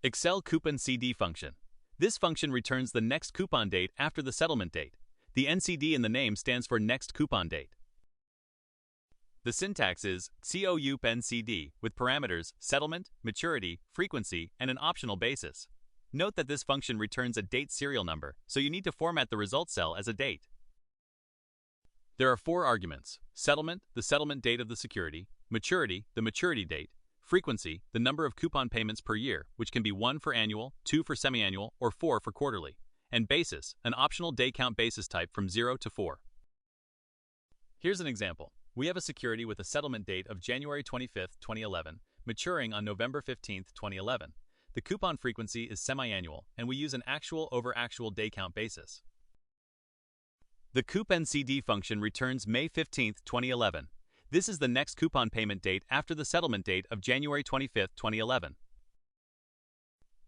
Excel COUPNCD function. This function returns the next coupon date after the settlement date. The NCD in the name stands for next coupon date. The syntax is COUPNCD with parameters settlement, maturity, frequency, and an optional basis. Note that this function returns a date serial number, so you need to format the result cell as a date. There are 4 arguments: settlement, the settlement date of the security; maturity, the maturity date; frequency, the number of coupon payments per year, which can be 1 for annual, 2 for semi-annual, or 4 for quarterly; and basis, an optional day count basis type from 0 to 4. Here's an example. We have a security with a settlement date of January 25, 2011, maturing on November 15, 2011. The coupon frequency is semi-annual, and we use an actual over actual day count basis. The COUPNCD function returns May 15, 2011. This is the next coupon payment date after the settlement date of January 25, 2011.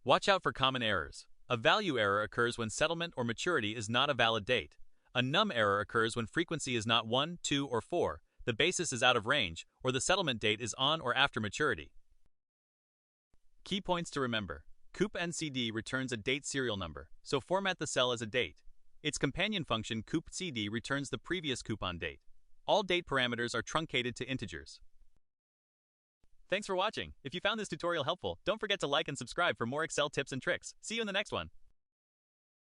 Watch out for common errors. A value error occurs when settlement or maturity is not a valid date. A num error occurs when frequency is not 1, 2, or 4, the basis is out of range, or the settlement date is on or after maturity. Key points to remember. COUPNCD returns a date serial number, so format the cell as a date. Its companion function COUPCD returns the previous coupon date. All date parameters are truncated to integers. Thanks for watching. If you found this tutorial helpful, don't forget to like and subscribe for more Excel tips and tricks. See you in the next one.